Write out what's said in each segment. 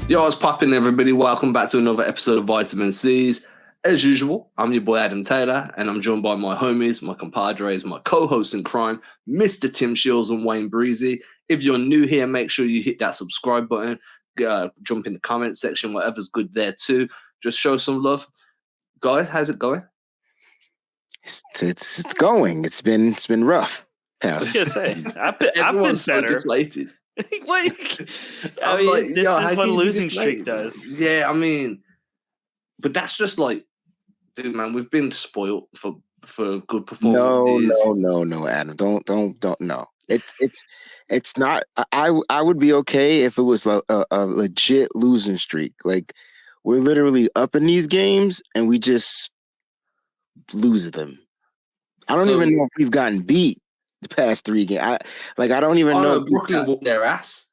Yo, what's poppin', everybody? Welcome back to another episode of Vitamin C's. As usual, I'm your boy Adam Taylor, and I'm joined by my homies, my compadres, my co-hosts in crime, Mr. Tim Sheils and Wayne Breezie. If you're new here, make sure you hit that subscribe button. Jump in the comment section, whatever's good there too. Just show some love. Guys, how's it going? It's going. It's been rough. I was gonna say I've been better. So deflated. This is what a losing streak does. Yeah, I mean, but that's just like, dude, man, we've been spoiled for good performances. No, Adam, don't. No, it's not. I would be okay if it was a legit losing streak. Like, we're literally up in these games and we just lose them. I don't even know if we've gotten beat the past 3 games. I don't even know. Brooklyn whooped their ass.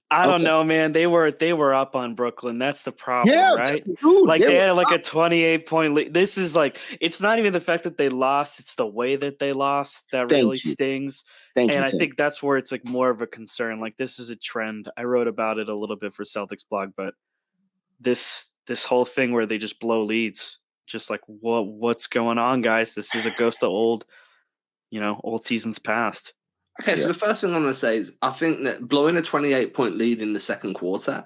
I don't know, man. They were up on Brooklyn. That's the problem, right? Dude, they had like a 28-point lead. This is like, it's not even the fact that they lost; it's the way that they lost that really stings. I think that's where it's like more of a concern. Like, this is a trend. I wrote about it a little bit for Celtics blog, but this whole thing where they just blow leads, just like what's going on, guys? This is a ghost of old seasons past. Okay, so the first thing I'm going to say is I think that blowing a 28-point lead in the second quarter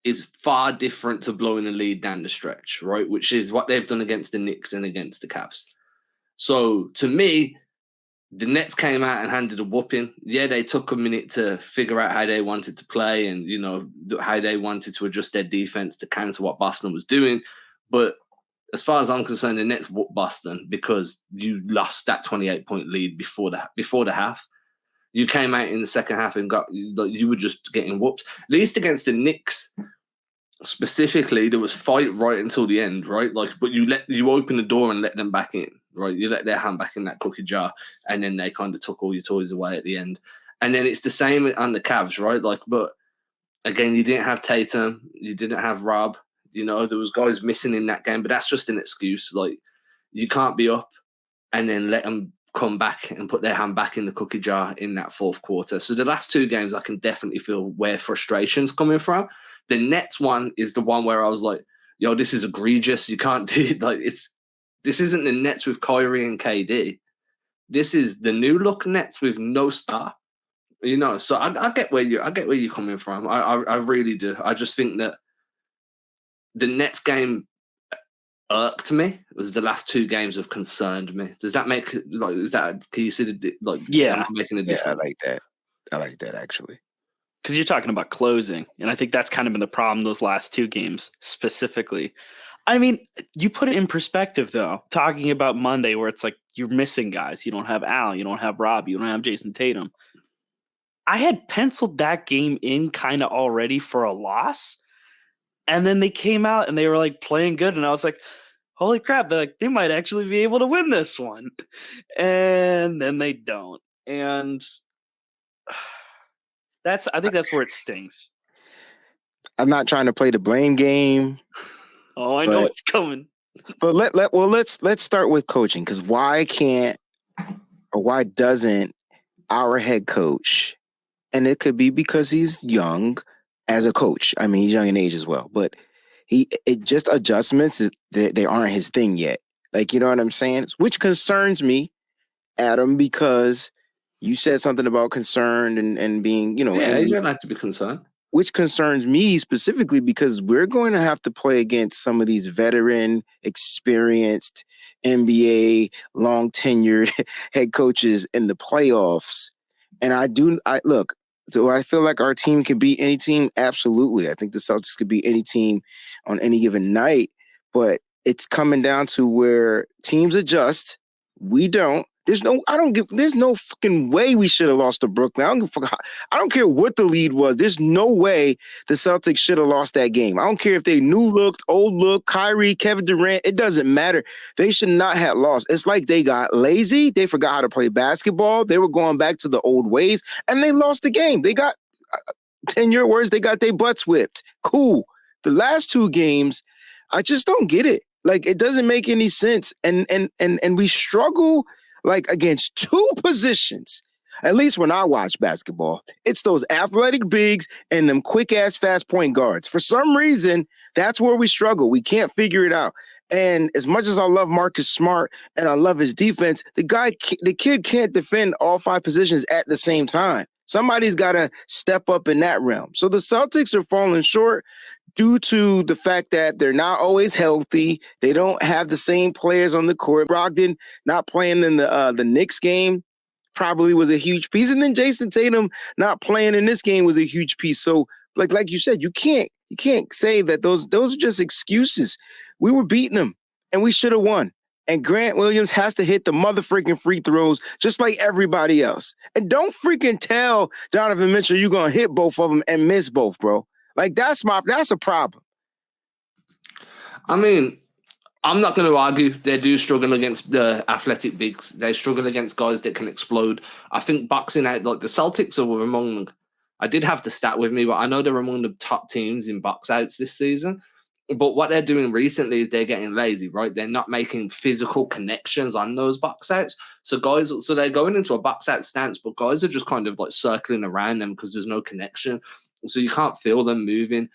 is far different to blowing a lead down the stretch, right? Which is what they've done against the Knicks and against the Cavs. So to me, the Nets came out and handed a whooping. Yeah, they took a minute to figure out how they wanted to play and, how they wanted to adjust their defense to counter what Boston was doing. But as far as I'm concerned, the Nets whooped Boston because you lost that 28-point lead before the half. You came out in the second half and you were just getting whooped. At least against the Knicks specifically, there was fight right until the end, right? But you open the door and let them back in, right? You let their hand back in that cookie jar, and then they kind of took all your toys away at the end. And then it's the same on the Cavs, right? But again, you didn't have Tatum, you didn't have Rob. There was guys missing in that game, but that's just an excuse. Like, you can't be up and then let them come back and put their hand back in the cookie jar in that fourth quarter. So the last 2 games, I can definitely feel where frustration's coming from. The Nets one is the one where I was like, yo, this is egregious. You can't do it. This isn't the Nets with Kyrie and KD. This is the new look Nets with no star. So I get where you're coming from. I really do. I just think that the Nets game irked me. It was the last 2 games have concerned me. Does that make can you see making a difference? Yeah, I like that actually. Because you're talking about closing, and I think that's kind of been the problem those last 2 games specifically. I mean, you put it in perspective though, talking about Monday where it's like you're missing guys. You don't have Al, you don't have Rob, you don't have Jason Tatum. I had penciled that game in kind of already for a loss. And then they came out and they were like playing good. And I was like, holy crap, they might actually be able to win this one. And then they don't. And I think that's where it stings. I'm not trying to play the blame game. Oh, I know it's coming. But let's start with coaching, because why doesn't our head coach, and it could be because he's young as a coach. I mean, he's young in age as well, but just adjustments, they aren't his thing yet. Like, you know what I'm saying? Which concerns me, Adam, because you said something about concerned and being, you don't have to be concerned. Which concerns me specifically because we're going to have to play against some of these veteran, experienced NBA, long tenured head coaches in the playoffs. And look. Do I feel like our team can beat any team? Absolutely. I think the Celtics could beat any team on any given night, but it's coming down to where teams adjust. We don't. There's no fucking way we should have lost to Brooklyn. I don't care what the lead was. There's no way the Celtics should have lost that game. I don't care if they new looked, old look, Kyrie, Kevin Durant. It doesn't matter. They should not have lost. It's like they got lazy. They forgot how to play basketball. They were going back to the old ways, and they lost the game. They got 10-year words. They got their butts whipped. Cool. The last 2 games, I just don't get it. Like, it doesn't make any sense. And we struggle like against two positions. At least when I watch basketball, it's those athletic bigs and them quick ass fast point guards. For some reason, that's where we struggle. We can't figure it out. And as much as I love Marcus Smart and I love his defense, the kid can't defend all five positions at the same time. Somebody's got to step up in that realm. So the Celtics are falling short due to the fact that they're not always healthy. They don't have the same players on the court. Brogdon not playing in the Knicks game probably was a huge piece. And then Jason Tatum not playing in this game was a huge piece. So like you said, you can't say that those are just excuses. We were beating them and we should have won. And Grant Williams has to hit the motherfucking free throws just like everybody else. And don't freaking tell Donovan Mitchell you're going to hit both of them and miss both, bro. Like, that's a problem. I mean, I'm not going to argue they do struggle against the athletic bigs. They struggle against guys that can explode. I think boxing out, like the Celtics are among, I did have the stat with me, but I know they're among the top teams in box outs this season. But what they're doing recently is they're getting lazy, right? They're not making physical connections on those box outs. So they're going into a box out stance, but guys are just kind of like circling around them because there's no connection. So you can't feel them moving.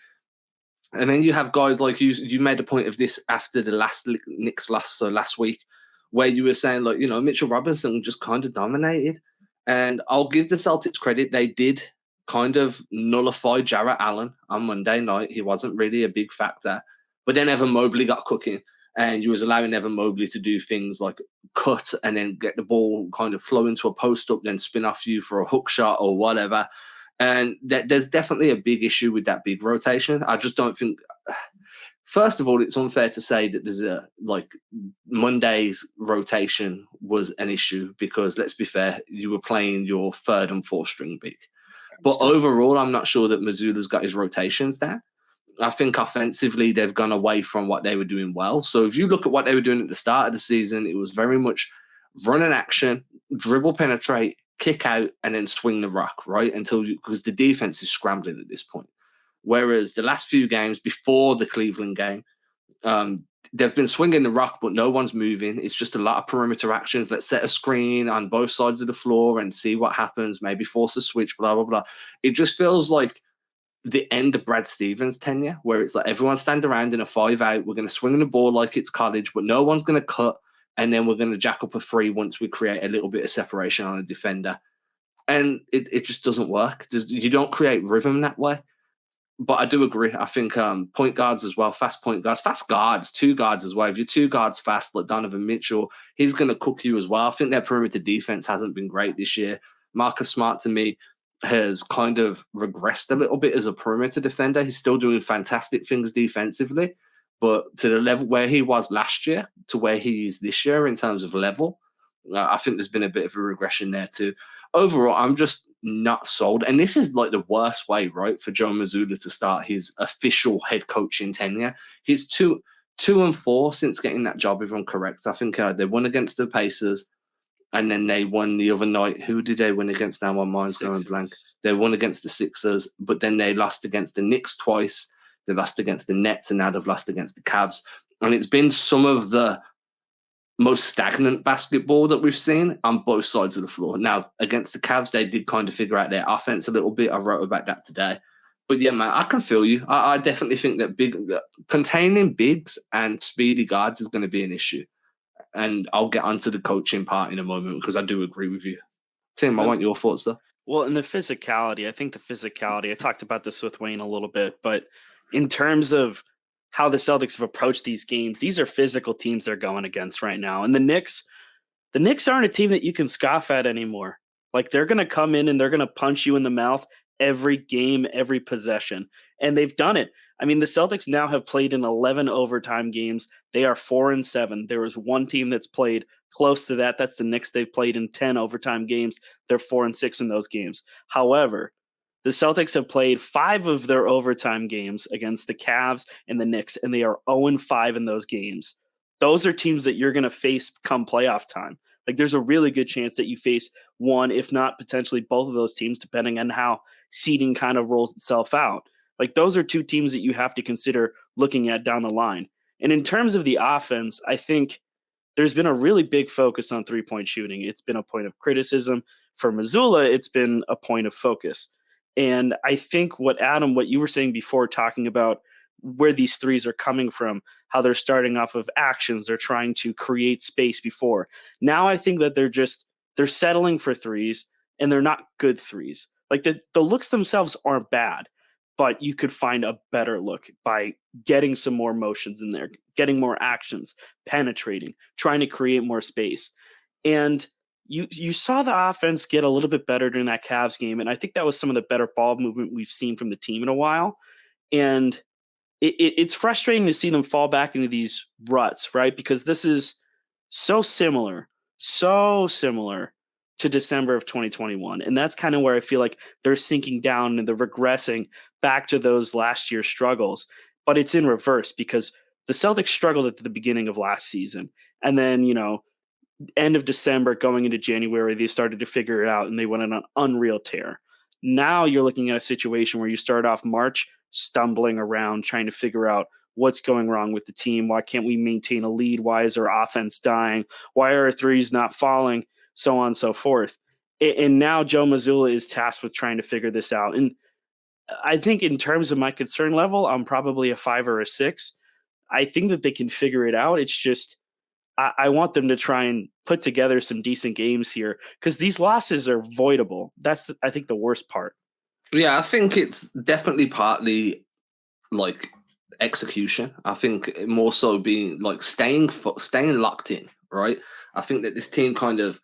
And then you have guys like you made a point of this after the Knicks last week, where you were saying, like, Mitchell Robinson just kind of dominated. And I'll give the Celtics credit. They did kind of nullify Jarrett Allen on Monday night. He wasn't really a big factor. But then Evan Mobley got cooking, and you was allowing Evan Mobley to do things like cut and then get the ball kind of flow into a post-up, then spin off you for a hook shot or whatever. And there's definitely a big issue with that big rotation. I just don't think... First of all, it's unfair to say that there's Monday's rotation was an issue because, let's be fair, you were playing your third and fourth string big. But overall, I'm not sure that Mazzulla's got his rotations down. I think offensively, they've gone away from what they were doing well. So if you look at what they were doing at the start of the season, it was very much run an action, dribble, penetrate, kick out, and then swing the rock, right? Because the defense is scrambling at this point. Whereas the last few games before the Cleveland game, they've been swinging the rock, but no one's moving. It's just a lot of perimeter actions. Let's set a screen on both sides of the floor and see what happens. Maybe force a switch, blah, blah, blah. It just feels like the end of Brad Stevens' tenure, where it's like everyone stand around in a 5-out. We're going to swing the ball like it's college, but no one's going to cut. And then we're going to jack up a three once we create a little bit of separation on a defender. And it just doesn't work. You don't create rhythm that way. But I do agree. I think point guards as well, fast point guards, fast guards, two guards as well. If you're two guards fast, like Donovan Mitchell, he's going to cook you as well. I think their perimeter defense hasn't been great this year. Marcus Smart, to me, has kind of regressed a little bit as a perimeter defender. He's still doing fantastic things defensively, but to the level where he was last year to where he is this year in terms of level, I think there's been a bit of a regression there too. Overall, I'm just not sold. And this is like the worst way, right, for Joe Mazzulla to start his official head coaching tenure. He's 2-4 since getting that job, if I'm correct. I think they won against the Pacers, and then they won the other night. Who did they win against? Now my mind's going blank. They won against the Sixers, but then they lost against the Knicks twice. They lost against the Nets, and now they've lost against the Cavs. And it's been some of the most stagnant basketball that we've seen on both sides of the floor. Now, against the Cavs, they did kind of figure out their offense a little bit. I wrote about that today. But yeah, man, I can feel you. I definitely think that containing bigs and speedy guards is going to be an issue. And I'll get onto the coaching part in a moment because I do agree with you. Tim, I want your thoughts though. Well, in the physicality, I talked about this with Wayne a little bit, but in terms of how the Celtics have approached these games, these are physical teams they're going against right now. And the Knicks aren't a team that you can scoff at anymore. Like, they're going to come in and they're going to punch you in the mouth every game, every possession. And they've done it. I mean, the Celtics now have played in 11 overtime games. They are 4-7. There was one team that's played close to that. That's the Knicks. They've played in 10 overtime games. They're 4-6 in those games. However, the Celtics have played 5 of their overtime games against the Cavs and the Knicks, and they are 0-5 in those games. Those are teams that you're going to face come playoff time. Like, there's a really good chance that you face one, if not potentially both of those teams, depending on how seeding kind of rolls itself out. Like, those are two teams that you have to consider looking at down the line. And in terms of the offense, I think there's been a really big focus on three-point shooting. It's been a point of criticism. For Missoula, it's been a point of focus. And I think what you were saying before, talking about where these threes are coming from, how they're starting off of actions, they're trying to create space before. Now I think that they're settling for threes, and they're not good threes. Like the looks themselves aren't bad, but you could find a better look by getting some more motions in there, getting more actions, penetrating, trying to create more space. And you saw the offense get a little bit better during that Cavs game, and I think that was some of the better ball movement we've seen from the team in a while. And it's frustrating to see them fall back into these ruts, right? Because this is so similar to December of 2021. And that's kind of where I feel like they're sinking down and they're regressing back to those last year's struggles. But it's in reverse because the Celtics struggled at the beginning of last season. And then, end of December going into January, they started to figure it out and they went on an unreal tear. Now you're looking at a situation where you start off March stumbling around trying to figure out what's going wrong with the team. Why can't we maintain a lead? Why is our offense dying? Why are our threes not falling? So on and so forth. And now Joe Mazzulla is tasked with trying to figure this out. And I think in terms of my concern level, I'm probably a 5 or a 6. I think that they can figure it out. It's just I want them to try and put together some decent games here because these losses are voidable. That's, I think, the worst part. Yeah, I think it's definitely partly like execution. I think more so being like staying locked in, right? I think that this team kind of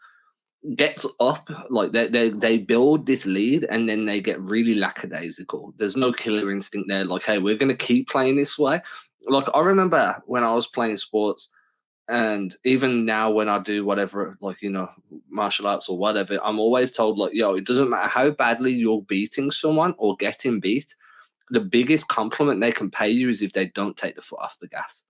gets up, like they build this lead and then they get really lackadaisical. There's no killer instinct there. Like, hey, we're going to keep playing this way. Like, I remember when I was playing sports, and even now when I do whatever, like, martial arts or whatever, I'm always told, like, yo, it doesn't matter how badly you're beating someone or getting beat. The biggest compliment they can pay you is if they don't take the foot off the gas.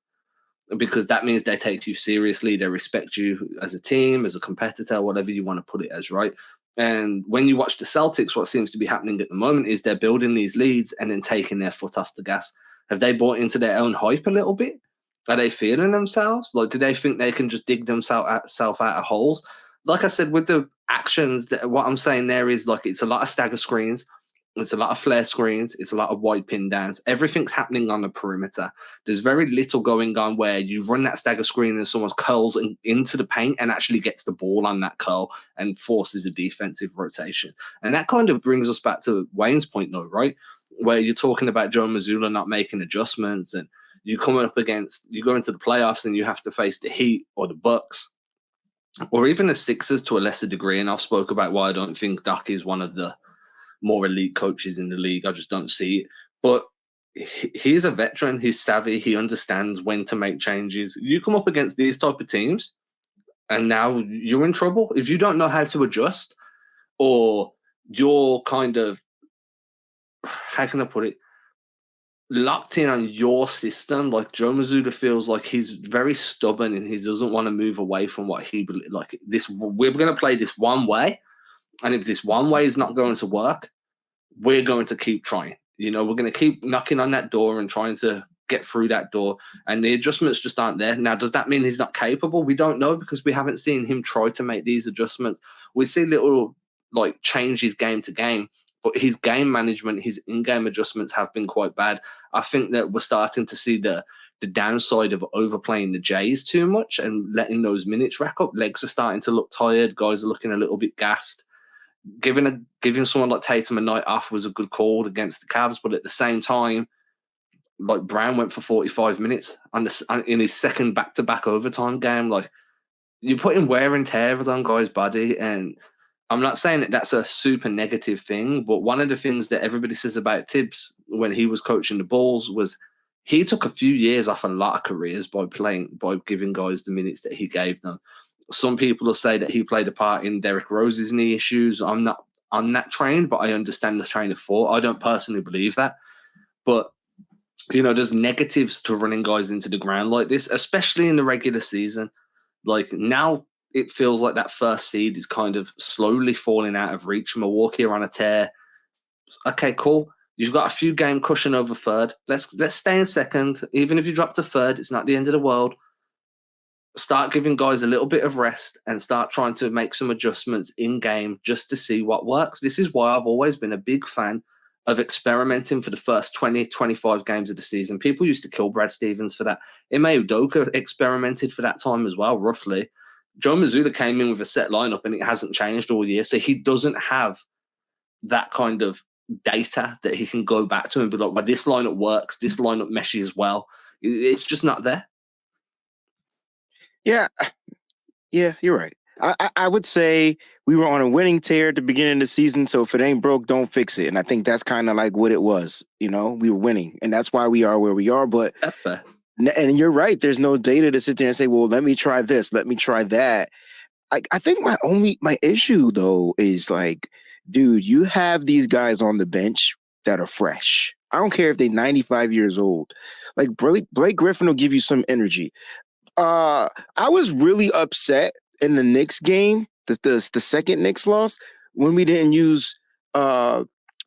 Because that means they take you seriously, they respect you as a team, as a competitor, whatever you want to put it as, right? And when you watch the Celtics, what seems to be happening at the moment is they're building these leads and then taking their foot off the gas. Have they bought into their own hype a little bit? Are they feeling themselves? Like, do they think they can just dig themselves out of holes? Like I said, with the actions, what I'm saying there is, like, it's a lot of stagger screens. It's a lot of flare screens. It's a lot of wide pin downs. Everything's happening on the perimeter. There's very little going on where you run that stagger screen and someone curls into the paint and actually gets the ball on that curl and forces a defensive rotation. And that kind of brings us back to Wayne's point, though, right? Where you're talking about Joe Mazzulla not making adjustments, and you go into the playoffs and you have to face the Heat or the Bucks or even the Sixers to a lesser degree. And I've spoke about why I don't think Doc is one of the more elite coaches in the league. I just don't see it. But he's a veteran. He's savvy. He understands when to make changes. You come up against these type of teams and now you're in trouble. If you don't know how to adjust, or you're kind of, how can I put it, locked in on your system. Like, Joe Mazzulla feels like he's very stubborn and he doesn't want to move away from what he like. We're going to play this one way, and if this one way is not going to work, we're going to keep trying. We're going to keep knocking on that door and trying to get through that door, and the adjustments just aren't there. Now, does that mean he's not capable? We don't know, because we haven't seen him try to make these adjustments. We see little, like, changes game to game, but his game management, his in-game adjustments have been quite bad. I think that we're starting to see the downside of overplaying the Jays too much and letting those minutes rack up. Legs are starting to look tired. Guys are looking a little bit gassed. Giving someone like Tatum a night off was a good call against the Cavs, but at the same time, like, Brown went for 45 minutes in his second back-to-back overtime game. Like, you're putting wear and tear on guys' body, and I'm not saying that that's a super negative thing, but one of the things that everybody says about Tibbs when he was coaching the Bulls was he took a few years off a lot of careers by giving guys the minutes that he gave them. Some people will say that he played a part in Derrick Rose's knee issues. I'm not on that train, but I understand the train of thought. I don't personally believe that. But, there's negatives to running guys into the ground like this, especially in the regular season. Like, now it feels like that first seed is kind of slowly falling out of reach. Milwaukee are on a tear. Okay, cool. You've got a few game cushion over third. Let's stay in second. Even if you drop to third, it's not the end of the world. Start giving guys a little bit of rest and start trying to make some adjustments in game just to see what works. This is why I've always been a big fan of experimenting for the first 20, 25 games of the season. People used to kill Brad Stevens for that. Ime Udoka experimented for that time as well, roughly. Joe Mazzulla came in with a set lineup and it hasn't changed all year. So he doesn't have that kind of data that he can go back to and be like, well, this lineup works, this lineup meshes well. It's just not there. Yeah, you're right. I would say we were on a winning tear at the beginning of the season, so if it ain't broke, don't fix it. And I think that's kind of like what it was. We were winning, and that's why we are where we are. But that's fair. And you're right. There's no data to sit there and say, well, let me try this, let me try that. I think my issue though is like, dude, you have these guys on the bench that are fresh. I don't care if they're 95 years old. Like Blake Griffin will give you some energy. I was really upset in the Knicks game, the second Knicks loss, when we didn't use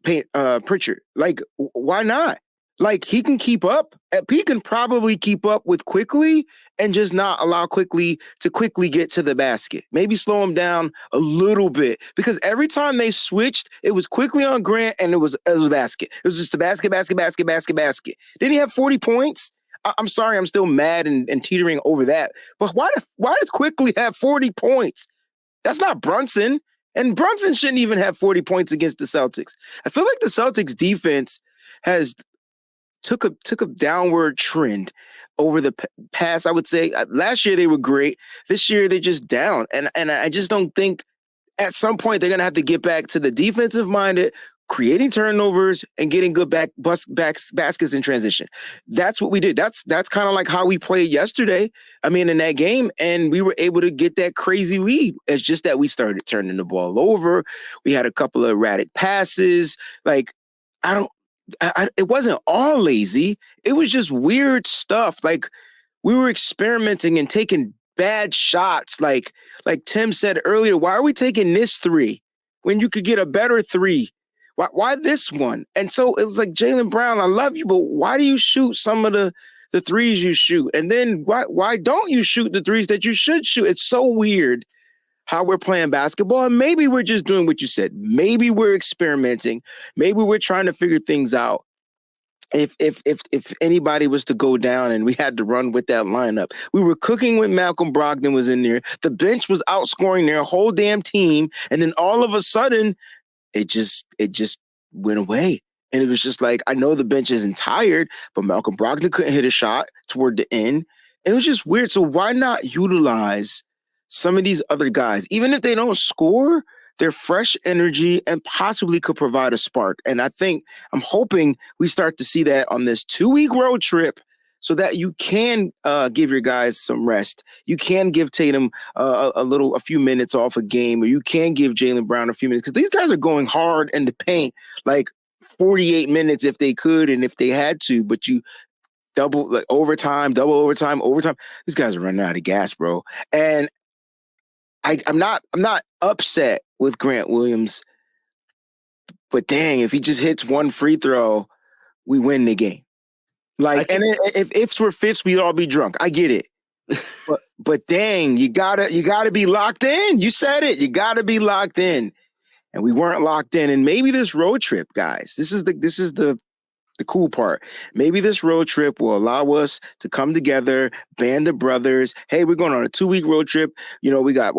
Pritchard. Like, why not? Like, he can keep up. He can probably keep up with Quickly and just not allow Quickly to quickly get to the basket. Maybe slow him down a little bit, because every time they switched, it was Quickly on Grant and it was a basket. It was just a basket. Didn't he have 40 points? I'm sorry, I'm still mad and teetering over that. But why does Quickly have 40 points? That's not Brunson. And Brunson shouldn't even have 40 points against the Celtics. I feel like the Celtics defense has took a downward trend over the past. I would say last year they were great. This year they're just down. And I just don't think at some point they're going to have to get back to the defensive minded, creating turnovers and getting good baskets in transition. That's what we did. That's kind of like how we played yesterday. I mean, in that game, and we were able to get that crazy lead. It's just that we started turning the ball over. We had a couple of erratic passes. Like, it wasn't all lazy. It was just weird stuff. Like, we were experimenting and taking bad shots. Like Tim said earlier, why are we taking this three when you could get a better three? Why this one? And so it was like, Jaylen Brown, I love you, but why do you shoot some of the threes you shoot? And then why don't you shoot the threes that you should shoot? It's so weird how we're playing basketball. And maybe we're just doing what you said. Maybe we're experimenting. Maybe we're trying to figure things out. If anybody was to go down and we had to run with that lineup, we were cooking when Malcolm Brogdon was in there. The bench was outscoring their whole damn team. And then all of a sudden, it just went away. And it was just like, I know the bench isn't tired, but Malcolm Brogdon couldn't hit a shot toward the end. It was just weird. So why not utilize some of these other guys? Even if they don't score, they're fresh energy and possibly could provide a spark. And I'm hoping we start to see that on this 2-week road trip, so that you can give your guys some rest. You can give Tatum a few minutes off a game, or you can give Jaylen Brown a few minutes, because these guys are going hard in the paint, like 48 minutes if they could and if they had to. But you double overtime. These guys are running out of gas, bro. And I'm not upset with Grant Williams, but dang, if he just hits one free throw, we win the game. Like, and if ifs were fifths, we'd all be drunk. I get it. but dang, you gotta be locked in. You said it. You gotta be locked in. And we weren't locked in. And maybe this road trip, guys, this is the cool part. Maybe this road trip will allow us to come together, band of brothers. Hey, we're going on a 2-week road trip. We got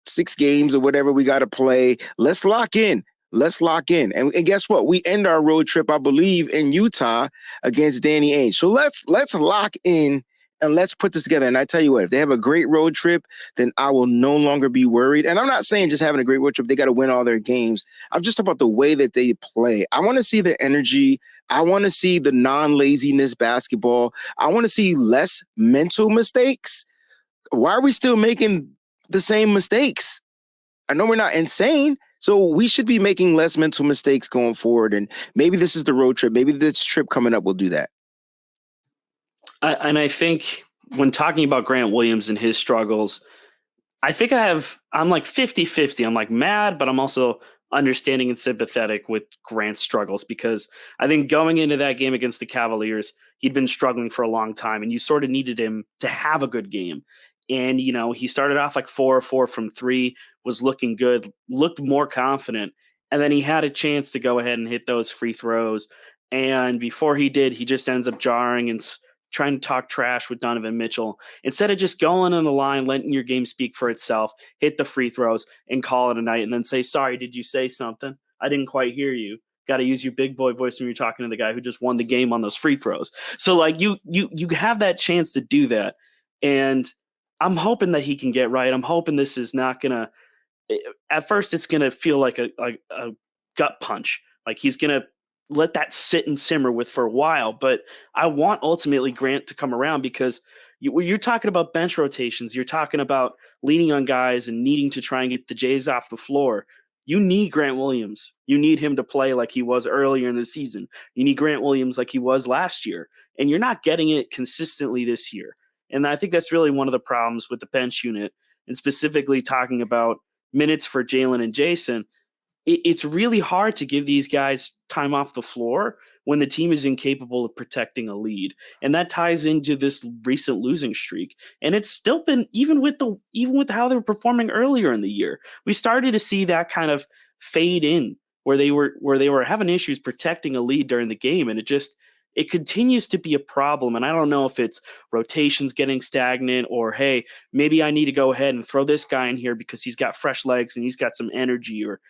6 games or whatever we got to play. Let's lock in. And guess what? We end our road trip, I believe, in Utah against Danny Ainge. So let's lock in and let's put this together. And I tell you what, if they have a great road trip, then I will no longer be worried. And I'm not saying just having a great road trip, they got to win all their games. I'm just talking about the way that they play. I want to see their energy. I want to see the non-laziness basketball. I want to see less mental mistakes. Why are we still making the same mistakes? I know we're not insane, so we should be making less mental mistakes going forward. And maybe this is the road trip. Maybe this trip coming up will do that. I think when talking about Grant Williams and his struggles, I think I'm like 50-50. I'm like mad, but I'm also understanding and sympathetic with Grant's struggles, because I think going into that game against the Cavaliers, he'd been struggling for a long time, and you sort of needed him to have a good game. And, he started off like 4-4 from 3, was looking good, looked more confident. And then he had a chance to go ahead and hit those free throws. And before he did, he just ends up jarring and trying to talk trash with Donovan Mitchell. Instead of just going on the line, letting your game speak for itself, hit the free throws and call it a night, and then say, sorry, did you say something? I didn't quite hear you. Got to use your big boy voice when you're talking to the guy who just won the game on those free throws. So like you have that chance to do that. And I'm hoping that he can get right. I'm hoping this is not going to, at first it's going to feel like a gut punch. Like he's going to let that sit and simmer with for a while. But I want ultimately Grant to come around, because you're talking about bench rotations. You're talking about leaning on guys and needing to try and get the Jays off the floor. You need Grant Williams. You need him to play like he was earlier in the season. You need Grant Williams like he was last year. And you're not getting it consistently this year. And I think that's really one of the problems with the bench unit, and specifically talking about minutes for Jalen and Jason. It's really hard to give these guys time off the floor when the team is incapable of protecting a lead. And that ties into this recent losing streak. And it's still been, even with how they were performing earlier in the year, we started to see that kind of fade in where they were having issues protecting a lead during the game. And it continues to be a problem. And I don't know if it's rotations getting stagnant, or, hey, maybe I need to go ahead and throw this guy in here because he's got fresh legs and he's got some energy, or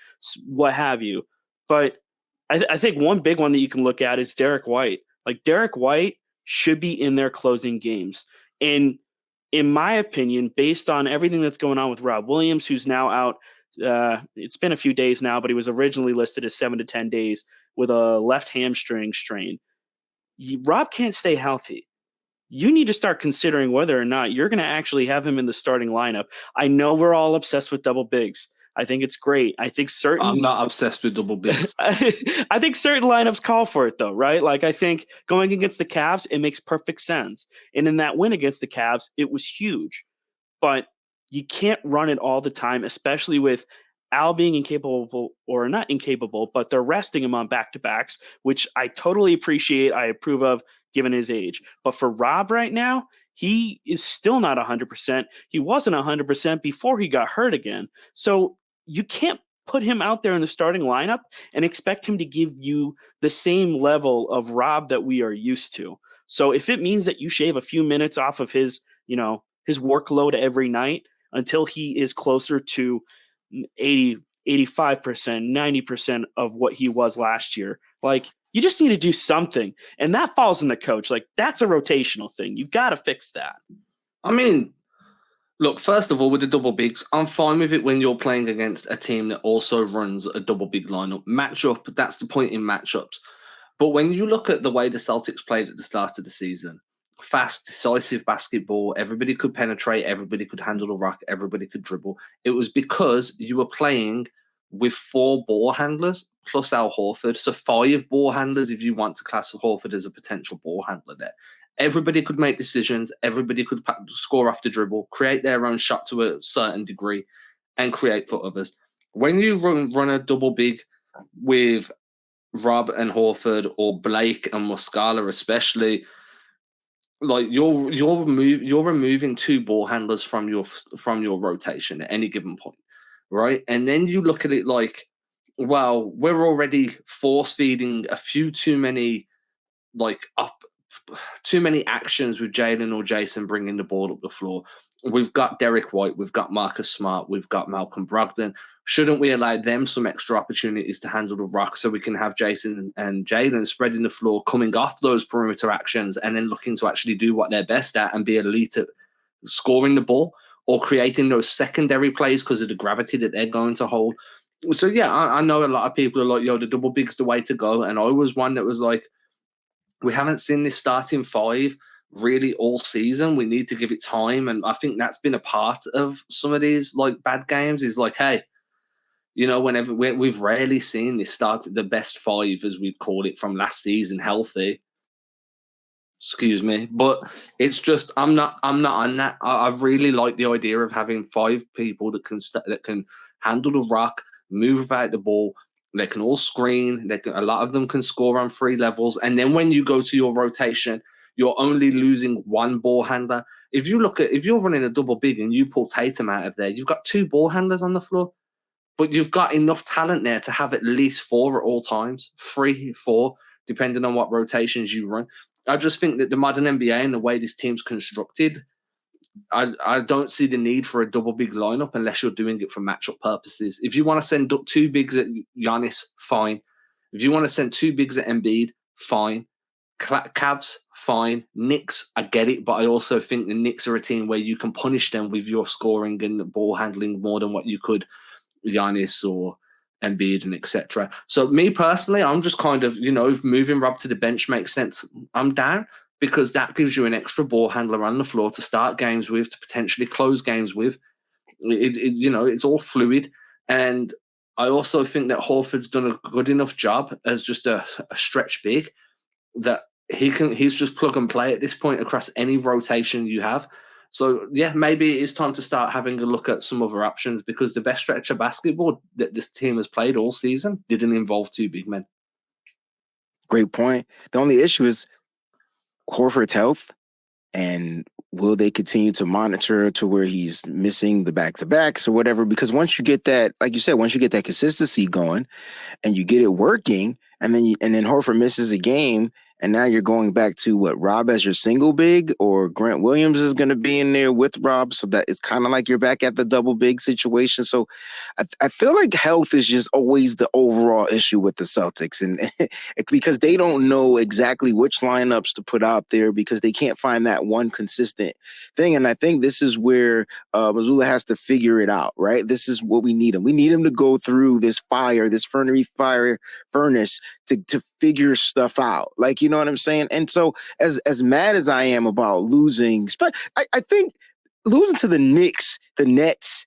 what have you. But I think one big one that you can look at is Derek White. Like, Derek White should be in their closing games. And in my opinion, based on everything that's going on with Rob Williams, who's now out, it's been a few days now, but he was originally listed as 7 to 10 days with a left hamstring strain. Rob can't stay healthy. You need to start considering whether or not you're going to actually have him in the starting lineup. I know we're all obsessed with double bigs. I think it's great. I think I'm not obsessed with double bigs. I think certain lineups call for it, though, right? Like, I think going against the Cavs, it makes perfect sense. And in that win against the Cavs, it was huge. But you can't run it all the time, especially with Al being incapable, or not incapable, but they're resting him on back-to-backs, which I totally appreciate. I approve of, given his age. But for Rob right now, he is still not 100%. He wasn't 100% before he got hurt again. So you can't put him out there in the starting lineup and expect him to give you the same level of Rob that we are used to. So if it means that you shave a few minutes off of his workload every night until he is closer to 80, 85%, 90% of what he was last year, like, you just need to do something. And that falls on the coach. Like, that's a rotational thing. You got to fix that. I mean, look, first of all, with the double bigs, I'm fine with it when you're playing against a team that also runs a double big lineup. Matchup, that's the point in matchups. But when you look at the way the Celtics played at the start of the season, fast, decisive basketball, everybody could penetrate, everybody could handle the rock, everybody could dribble. It was because you were playing with 4 ball handlers plus Al Horford. So 5 ball handlers if you want to class Horford as a potential ball handler there. Everybody could make decisions. Everybody could score off the dribble, create their own shot to a certain degree, and create for others. When you run a double big with Rob and Horford, or Blake and Muscala especially, like, you're removing 2 ball handlers from your rotation at any given point, right? And then you look at it like, well, we're already force feeding a few too many actions with Jalen or Jason bringing the ball up the floor. We've got Derek White, we've got Marcus Smart, we've got Malcolm Brogdon. Shouldn't we allow them some extra opportunities to handle the rock so we can have Jason and Jalen spreading the floor, coming off those perimeter actions, and then looking to actually do what they're best at and be elite at scoring the ball or creating those secondary plays because of the gravity that they're going to hold? So, yeah, I know a lot of people are like, yo, the double big's the way to go. And I was one that was like, we haven't seen this starting 5 really all season. We need to give it time. And I think that's been a part of some of these like bad games, is like, hey, whenever we've rarely seen this start, the best 5, as we'd call it, from last season healthy. Excuse me. But it's just, I'm not on that. I really like the idea of having 5 people that can handle the rock, move without the ball. They can all screen. A lot of them can score on 3 levels. And then when you go to your rotation, you're only losing one ball handler. If you're running a double big and you pull Tatum out of there, you've got 2 ball handlers on the floor. But you've got enough talent there to have at least 4 at all times, 3, 4, depending on what rotations you run. I just think that the modern NBA and the way this team's constructed, I don't see the need for a double big lineup unless you're doing it for matchup purposes. If you want to send 2 bigs at Giannis, fine. If you want to send 2 bigs at Embiid, fine. Cavs, fine. Knicks, I get it, but I also think the Knicks are a team where you can punish them with your scoring and ball handling more than what you could Giannis or Embiid and etc. So me personally, I'm just kind of, moving Rob to the bench makes sense. I'm down because that gives you an extra ball handler on the floor to start games with, to potentially close games with. It's all fluid. And I also think that Horford's done a good enough job as just a stretch big that he's just plug and play at this point across any rotation you have. So, yeah, maybe it's time to start having a look at some other options because the best stretch of basketball that this team has played all season didn't involve 2 big men. Great point. The only issue is Horford's health, and will they continue to monitor to where he's missing the back-to-backs or whatever? Because once you get that, like you said, once you get that consistency going and you get it working, and then Horford misses a game, and now you're going back to Rob as your single big, or Grant Williams is going to be in there with Rob. So that it's kind of like you're back at the double big situation. So I feel like health is just always the overall issue with the Celtics. And because they don't know exactly which lineups to put out there because they can't find that one consistent thing. And I think this is where Mazzulla has to figure it out, right? This is what we need him. We need him to go through this furnace to figure stuff out. Like, you know what I'm saying? And so as mad as I am about losing, I think losing to the Knicks, the Nets,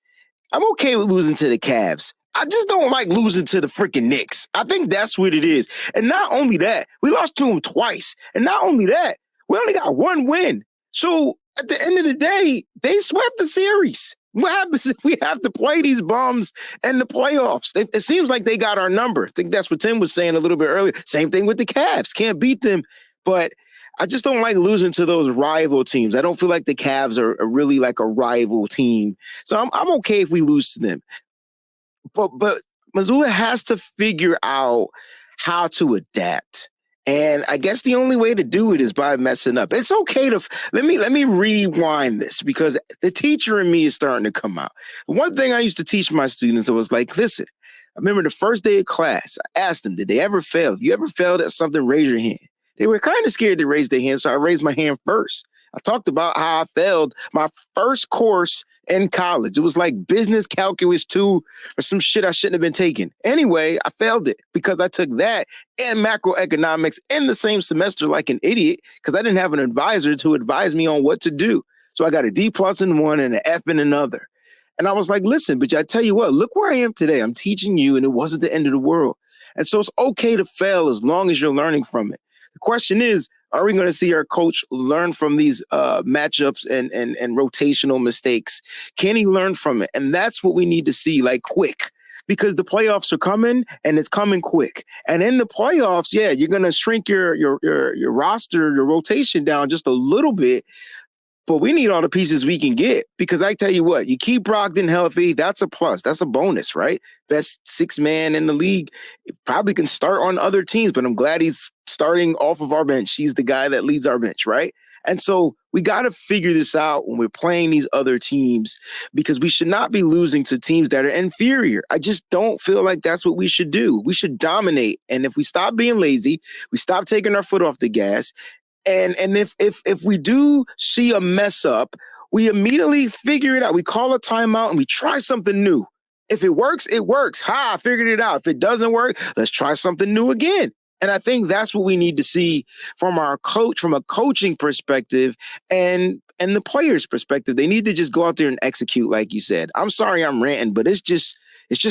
I'm okay with losing to the Cavs. I just don't like losing to the freaking Knicks. I think that's what it is. And not only that, we lost to them twice. And not only that, we only got 1 win. So at the end of the day, they swept the series. What happens if we have to play these bums in the playoffs? It seems like they got our number. I think that's what Tim was saying a little bit earlier. Same thing with the Cavs. Can't beat them. But I just don't like losing to those rival teams. I don't feel like the Cavs are really like a rival team. So I'm okay if we lose to them. But Mazzulla has to figure out how to adapt. And I guess the only way to do it is by messing up. It's okay to let me rewind this because the teacher in me is starting to come out. One thing I used to teach my students, I was like, listen, I remember the first day of class, I asked them, did they ever fail? If you ever failed at something, raise your hand. They were kind of scared to raise their hand, so I raised my hand first. I talked about how I failed my first course in college. It was like business calculus 2 or some shit I shouldn't have been taking. Anyway, I failed it because I took that and macroeconomics in the same semester like an idiot because I didn't have an advisor to advise me on what to do. So I got a D+ in one and an F in another. And I was like, listen, but I tell you what, look where I am today. I'm teaching you and it wasn't the end of the world. And so it's okay to fail as long as you're learning from it. The question is, are we going to see our coach learn from these matchups and rotational mistakes? Can he learn from it? And that's what we need to see, like quick, because the playoffs are coming and it's coming quick. And in the playoffs, yeah, you're going to shrink your roster, your rotation down just a little bit. But we need all the pieces we can get because I tell you what, you keep Brogdon healthy, that's a plus. That's a bonus, right? Best 6-man in the league. Probably can start on other teams, but I'm glad he's starting off of our bench. He's the guy that leads our bench, right? And so we got to figure this out when we're playing these other teams because we should not be losing to teams that are inferior. I just don't feel like that's what we should do. We should dominate. And if we stop being lazy, we stop taking our foot off the gas, and if we do see a mess up, we immediately figure it out. We call a timeout and we try something new. If it works, it works. I figured it out. If it doesn't work, let's try something new again. And I think that's what we need to see from our coach, from a coaching perspective and the players' perspective. They need to just go out there and execute, like you said. I'm sorry I'm ranting, but it's just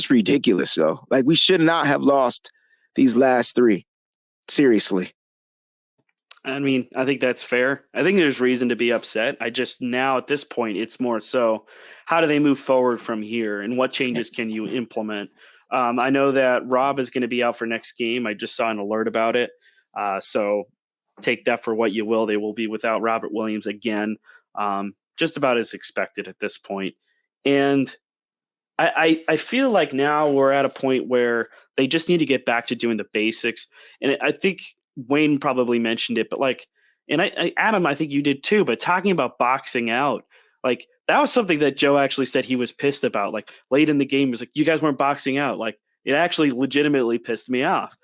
ridiculous, though. Like, we should not have lost these last 3. Seriously. I mean, I think that's fair. I think there's reason to be upset. I just now at this point, it's more so how do they move forward from here and what changes can you implement I know that Rob is going to be out for next game. I just saw an alert about it. So take that for what you will. They will be without Robert Williams again, just about as expected at this point. And I feel like now we're at a point where they just need to get back to doing the basics. And I think Wayne probably mentioned it, but Adam, I think you did too, but talking about boxing out, like that was something that Joe actually said he was pissed about. Like late in the game, he was like, you guys weren't boxing out. Like it actually legitimately pissed me off.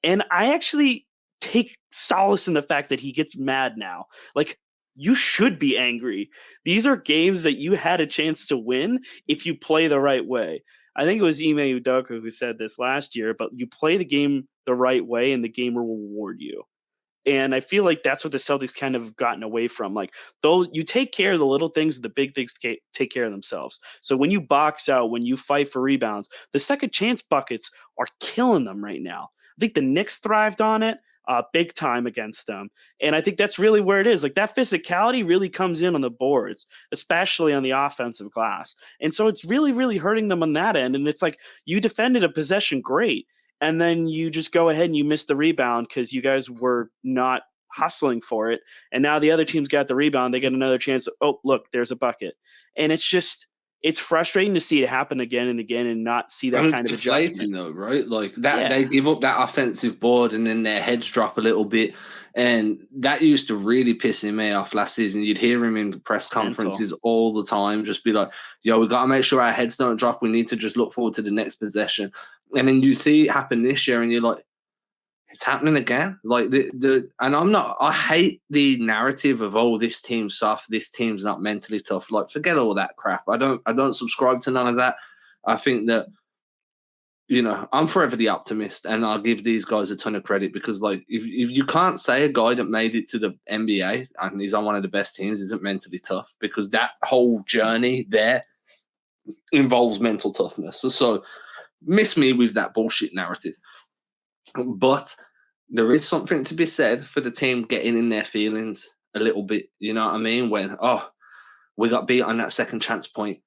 And I actually take solace in the fact that he gets mad now. Like you should be angry. These are games that you had a chance to win if you play the right way. I think it was Ime Udoka who said this last year, but you play the game the right way and the game will reward you. And I feel like that's what the Celtics kind of gotten away from. Like, though you take care of the little things, the big things take care of themselves. So when you box out, when you fight for rebounds, the second chance buckets are killing them right now. I think the Knicks thrived on it big time against them. And I think that's really where it is. Like that physicality really comes in on the boards, especially on the offensive glass. And so it's really, really hurting them on that end. And it's like you defended a possession great. And then you just go ahead and you miss the rebound because you guys were not hustling for it. And now the other team's got the rebound. They get another chance. Oh, look, there's a bucket. And it's frustrating to see it happen again and again and not see that kind of adjustment. Though, right? Like that, Yeah. They give up that offensive board and then their heads drop a little bit. And that used to really piss him off last season. You'd hear him in press conferences all the time, just be like, yo, we got to make sure our heads don't drop. We need to just look forward to the next possession. And then you see it happen this year and you're like, it's happening again. Like I hate the narrative of, oh, this team's soft, this team's not mentally tough. Like, forget all that crap. I don't subscribe to none of that. I think that, I'm forever the optimist, and I'll give these guys a ton of credit because, like, if you can't say a guy that made it to the NBA and he's on one of the best teams isn't mentally tough, because that whole journey there involves mental toughness. So miss me with that bullshit narrative. But there is something to be said for the team getting in their feelings a little bit. You know what I mean? When, we got beat on that second chance point.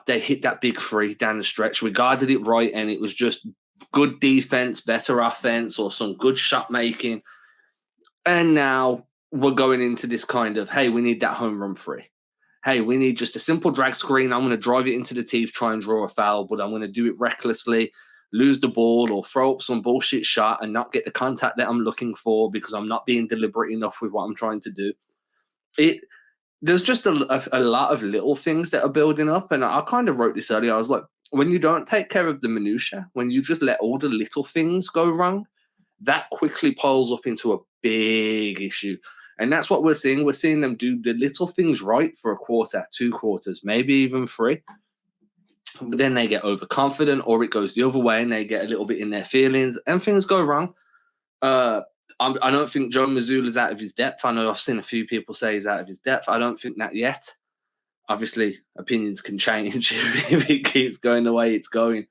They hit that big three down the stretch. We guarded it right, and it was just good defense, better offense, or some good shot making. And now we're going into this kind of, hey, we need that home run free. Hey, we need just a simple drag screen. I'm going to drive it into the teeth, try and draw a foul, but I'm going to do it recklessly, lose the ball, or throw up some bullshit shot and not get the contact that I'm looking for because I'm not being deliberate enough with what I'm trying to do. There's just a lot of little things that are building up. And I kind of wrote this earlier. I was like, when you don't take care of the minutiae, when you just let all the little things go wrong, that quickly piles up into a big issue. And that's what we're seeing. We're seeing them do the little things right for a quarter, 2 quarters, maybe even 3. But then they get overconfident, or it goes the other way and they get a little bit in their feelings and things go wrong. I don't think Joe Mazzulla's out of his depth. I know I've seen a few people say he's out of his depth. I don't think that yet. Obviously, opinions can change if it keeps going the way it's going.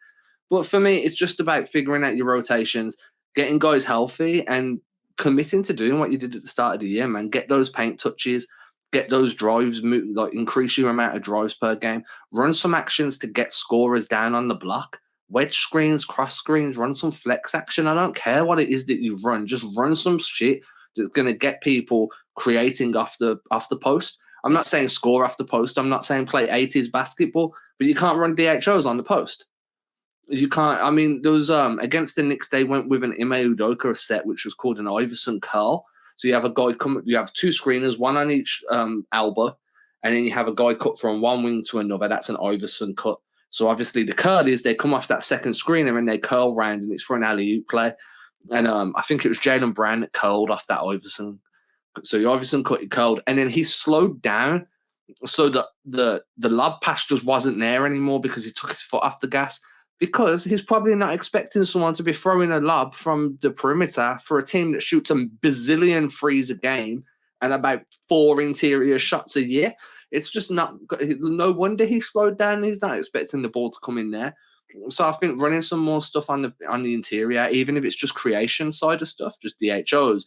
But for me, it's just about figuring out your rotations, getting guys healthy, and committing to doing what you did at the start of the year, man. Get those paint touches, get those drives, increase your amount of drives per game, run some actions to get scorers down on the block. Wedge screens, cross screens, run some flex action. I don't care what it is that you run. Just run some shit that's going to get people creating off the post. I'm not saying score off the post. I'm not saying play 80s basketball, but you can't run DHOs on the post. You can't. I mean, there was against the Knicks, they went with an Ime Udoka set, which was called an Iverson curl. So you have a guy you have 2 screeners, one on each elbow, and then you have a guy cut from one wing to another. That's an Iverson cut. So obviously the curl is they come off that second screener and they curl round, and it's for an alley-oop play. And I think it was Jaylen Brown that curled off that Iverson. So Iverson cut, it curled, and then he slowed down so that the lob pass just wasn't there anymore because he took his foot off the gas, because he's probably not expecting someone to be throwing a lob from the perimeter for a team that shoots a bazillion threes a game and about 4 interior shots a year. It's just not – no wonder he slowed down. He's not expecting the ball to come in there. So I think running some more stuff on the interior, even if it's just creation side of stuff, just DHOs,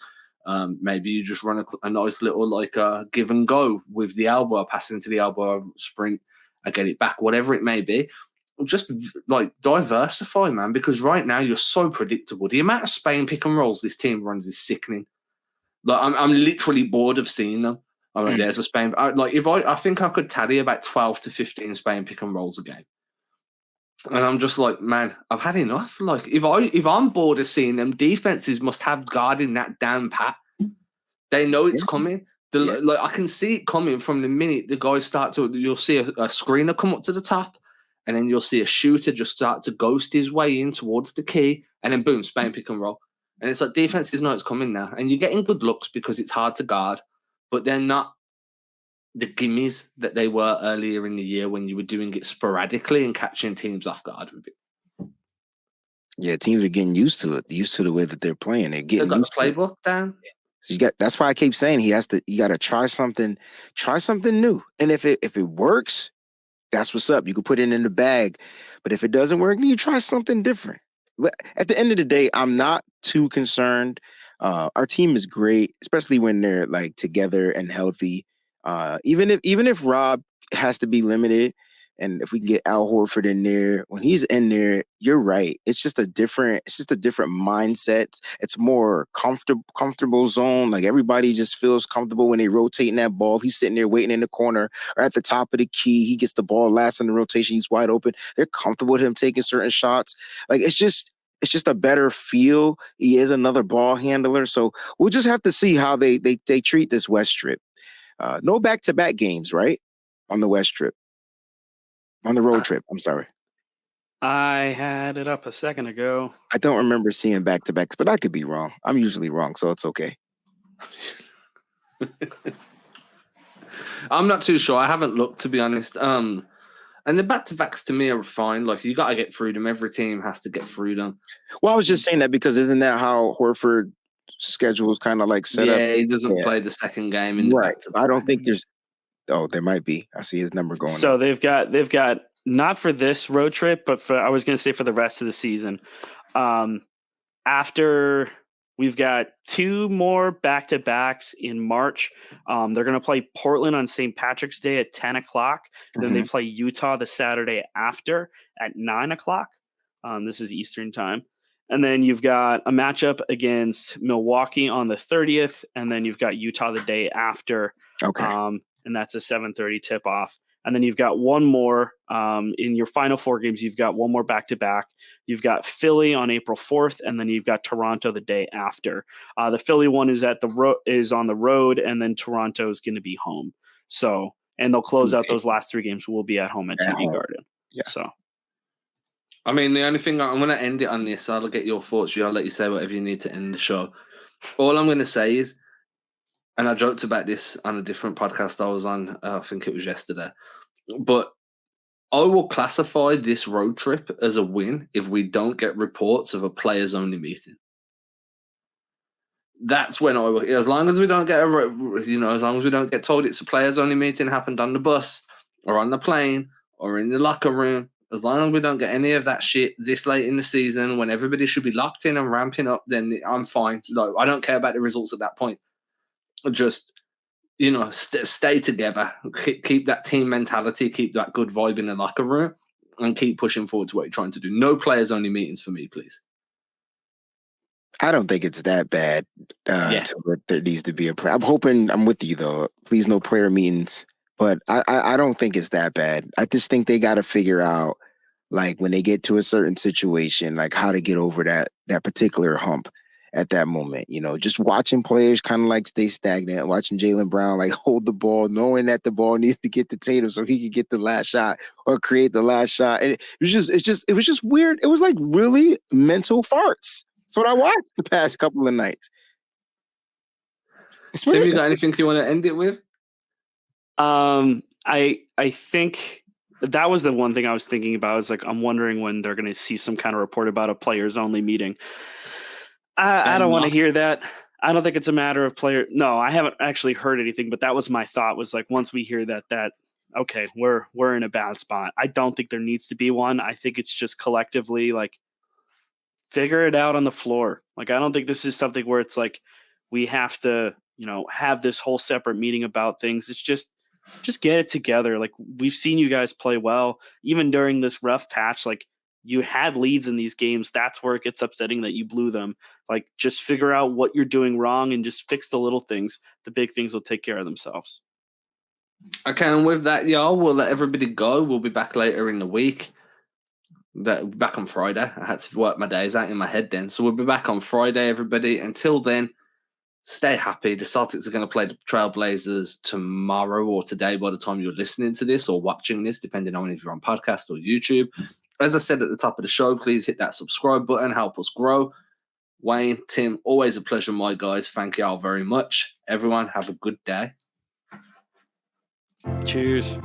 maybe you just run a nice little give and go with the elbow, passing to the elbow, sprint, I get it back, whatever it may be. just like diversify, man, because right now you're so predictable. The amount of Spain pick and rolls this team runs is sickening. Like I'm literally bored of seeing them. I'm like, there's a Spain. I think I could tally about 12 to 15 Spain pick and rolls a game. And I'm just like, man, I've had enough. Like, if I'm bored of seeing them, defenses must have guarding that damn pat. They know it's coming. Like, I can see it coming from the minute the guys start to. You'll see a screener come up to the top, and then you'll see a shooter just start to ghost his way in towards the key, and then boom, Spain pick and roll. And it's like defenses know it's coming now, and you're getting good looks because it's hard to guard, but they're not the gimmies that they were earlier in the year when you were doing it sporadically and catching teams off guard with it. Yeah, teams are getting used to it, used to the way that they're playing. They're getting got used the playbook down. So that's why I keep saying you got to try something new. And if it works, that's what's up. You can put it in the bag. But if it doesn't work, then you try something different. But at the end of the day, I'm not too concerned. Our team is great, especially when they're like together and healthy. Even if Rob has to be limited, and if we can get Al Horford in there, when he's in there, you're right. It's just a different mindset. It's more comfortable zone. Like everybody just feels comfortable when they rotating that ball. If he's sitting there waiting in the corner or at the top of the key, he gets the ball last in the rotation. He's wide open. They're comfortable with him taking certain shots. Like it's just a better feel. He is another ball handler. So we'll just have to see how they treat this West trip. No back-to-back games, right? On the West trip. On the road trip, I'm sorry. I had it up a second ago. I don't remember seeing back-to-backs, but I could be wrong. I'm usually wrong, so it's okay. I'm not too sure. I haven't looked, to be honest. And the back-to-backs to me are fine. Like, you got to get through them. Every team has to get through them. Well, I was just saying that because isn't that how Horford's schedule is kind of like set up? Yeah, he doesn't play the second game in the back-to-back. I don't think there's – there might be. I see his number going So up. they've got not for this road trip, but I was going to say for the rest of the season. After we've got 2 more back-to-backs in March. They're going to play Portland on St. Patrick's Day at 10 o'clock. Then they play Utah the Saturday after at 9 o'clock. This is Eastern time. And then you've got a matchup against Milwaukee on the 30th. And then you've got Utah the day after. Okay. And that's a 7:30 tip-off. And then you've got one more in your final 4 games. You've got one more back-to-back. You've got Philly on April 4th, and then you've got Toronto the day after. The Philly one is is on the road, and then Toronto is going to be home. So, and they'll close out those last 3 games. We'll be at home at TD Garden. Yeah. So, I mean, the only thing I'm going to end it on this. I'll get your thoughts. I'll let you say whatever you need to end the show. All I'm going to say is, and I joked about this on a different podcast I was on. I think it was yesterday. But I will classify this road trip as a win if we don't get reports of a players-only meeting. That's when I will. As long as we don't get as long as we don't get told it's a players-only meeting happened on the bus or on the plane or in the locker room. As long as we don't get any of that shit this late in the season when everybody should be locked in and ramping up, then I'm fine. Like, I don't care about the results at that point. Just, stay together, keep that team mentality, keep that good vibe in the locker room, and keep pushing forward to what you're trying to do. No players-only meetings for me, please. I don't think it's that bad. There needs to be a play. I'm with you, though. Please, no player meetings. But I don't think it's that bad. I just think they got to figure out, like, when they get to a certain situation, like how to get over that particular hump at that moment. Just watching players kind of like stay stagnant, watching Jaylen Brown like hold the ball, knowing that the ball needs to get to Tatum so he could get the last shot or create the last shot. And it was just weird. It was like really mental farts. That's what I watched the past couple of nights. Tim, you got anything you want to end it with? I think that was the one thing I was thinking about. Is like, I'm wondering when they're going to see some kind of report about a players only meeting. I don't want to hear that. I don't think it's a matter of player. No, I haven't actually heard anything, but that was my thought, was like, once we hear that okay, we're in a bad spot. I don't think there needs to be one. I think it's just collectively like figure it out on the floor. Like, I don't think this is something where it's like we have to, have this whole separate meeting about things. It's just just get it together. Like, we've seen you guys play well, even during this rough patch. Like, you had leads in these games. That's where it gets upsetting that you blew them. Like, just figure out what you're doing wrong and just fix the little things. The big things will take care of themselves. Okay, and with that, y'all, we'll let everybody go. We'll be back later in the week. Back on Friday. I had to work my days out in my head then. So we'll be back on Friday, everybody. Until then, stay happy. The Celtics are going to play the Trailblazers tomorrow or today by the time you're listening to this or watching this, depending on if you're on podcast or YouTube. As I said at the top of the show, please hit that subscribe button. Help us grow. Wayne, Tim, always a pleasure, my guys. Thank you all very much. Everyone, have a good day. Cheers.